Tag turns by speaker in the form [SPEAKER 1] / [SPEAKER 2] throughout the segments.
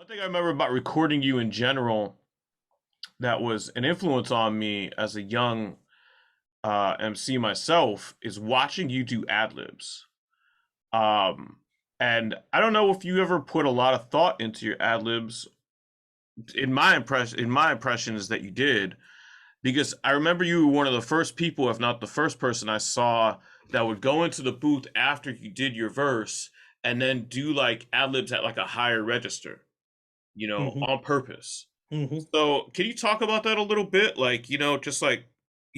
[SPEAKER 1] One thing I remember about recording you in general that was an influence on me as a young MC myself is watching you do ad libs. Um, and I don't know if you ever put a lot of thought into your ad libs. In my impression is that you did, because I remember you were one of the first people, if not the first person I saw that would go into the booth after you did your verse and then do like ad libs at like a higher register,
[SPEAKER 2] Hmm.
[SPEAKER 1] on purpose.
[SPEAKER 2] Hmm.
[SPEAKER 1] So, can you talk about that a little bit? Like, just like,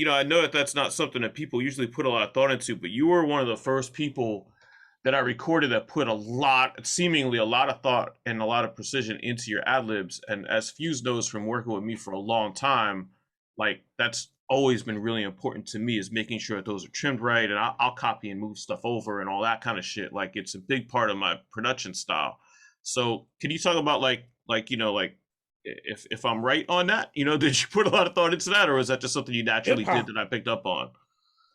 [SPEAKER 1] I know that that's not something that people usually put a lot of thought into, but you were one of the first people that I recorded that put seemingly a lot of thought and a lot of precision into your ad libs. And as Fuse knows from working with me for a long time, like that's always been really important to me is making sure that those are trimmed right. And I'll copy and move stuff over and all that kind of shit. Like it's a big part of my production style. So, can you talk about like if I'm right on that, did you put a lot of thought into that, or is that just something you
[SPEAKER 2] Hip
[SPEAKER 1] naturally did
[SPEAKER 2] hop,
[SPEAKER 1] that I picked up on?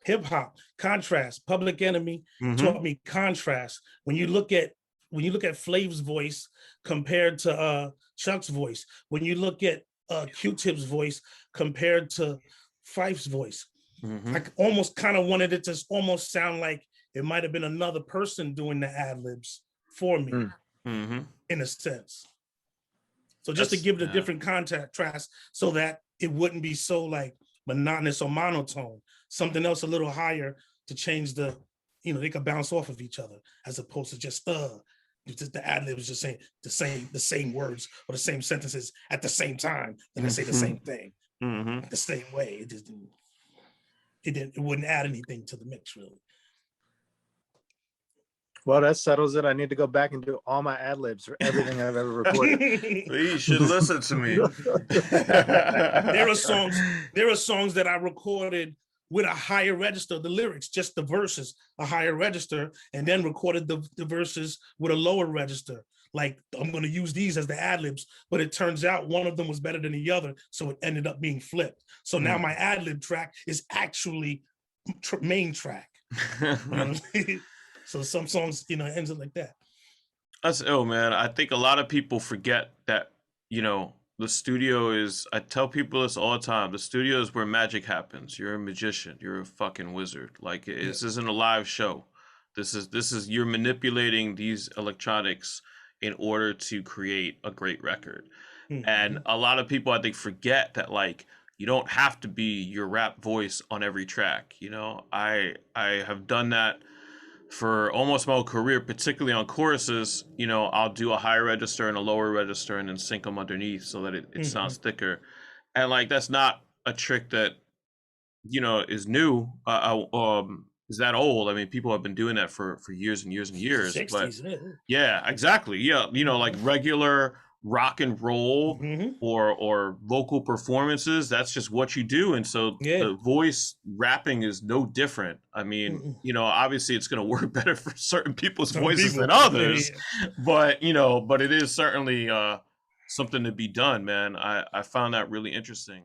[SPEAKER 2] hip hop, contrast. Public Enemy
[SPEAKER 1] Mm-hmm.
[SPEAKER 2] taught me contrast. When you look at Flav's voice compared to Chuck's voice, when you look at Q-Tip's voice compared to Fife's voice,
[SPEAKER 1] Mm-hmm.
[SPEAKER 2] I almost kind of wanted it to almost sound like it might have been another person doing the ad libs for me,
[SPEAKER 3] Mm.
[SPEAKER 1] Mm-hmm.
[SPEAKER 2] in a sense. So just to
[SPEAKER 1] That's
[SPEAKER 2] give it a
[SPEAKER 1] yeah.
[SPEAKER 2] different contrast so that it wouldn't be so like monotonous or monotone, something else a little higher to change they could bounce off of each other as opposed to just the ad lib is just saying the same words or the same sentences at the same time. Then I say the
[SPEAKER 1] Mm-hmm.
[SPEAKER 2] same thing
[SPEAKER 1] Mm-hmm.
[SPEAKER 2] the same way. It wouldn't add anything to the mix really.
[SPEAKER 3] Well, that settles it. I need to go back and do all my ad libs for everything I've ever recorded.
[SPEAKER 1] You should listen to me.
[SPEAKER 2] there are songs there are songs that I recorded with a higher register, the lyrics, just the verses, a higher register, and then recorded the verses with a lower register. Like, I'm going to use these as the ad libs, but it turns out one of them was better than the other. So it ended up being flipped. So now my ad lib track is actually main track. You know what I mean? So some songs, it ends up like that.
[SPEAKER 1] That's ill, man. I think a lot of people forget that, the studio is, I tell people this all the time. The studio is where magic happens. You're a magician. You're a fucking wizard. Like
[SPEAKER 2] Yeah.
[SPEAKER 1] this isn't a live show. This is you're manipulating these electronics in order to create a great record. And
[SPEAKER 2] Mm-hmm.
[SPEAKER 1] a lot of people I think forget that like you don't have to be your rap voice on every track. I have done that for almost my whole career, particularly on choruses. I'll do a higher register and a lower register and then sync them underneath so that it
[SPEAKER 2] Mm-hmm.
[SPEAKER 1] sounds thicker. And like that's not a trick that is new. Is that old? I mean, people have been doing that for years and years and
[SPEAKER 2] Since the
[SPEAKER 1] years. But
[SPEAKER 2] 60s. Yeah.
[SPEAKER 1] yeah, exactly. Yeah, like
[SPEAKER 2] Mm-hmm.
[SPEAKER 1] regular rock and roll
[SPEAKER 2] Mm-hmm.
[SPEAKER 1] or vocal performances, that's just what you do. And so
[SPEAKER 2] Yeah.
[SPEAKER 1] the voice rapping is no different. I mean,
[SPEAKER 2] Mm-mm.
[SPEAKER 1] obviously it's going to work better for certain people's
[SPEAKER 2] Some
[SPEAKER 1] voices than
[SPEAKER 2] people.
[SPEAKER 1] others,
[SPEAKER 2] Yeah.
[SPEAKER 1] but it is certainly something to be done, man. I found that really interesting.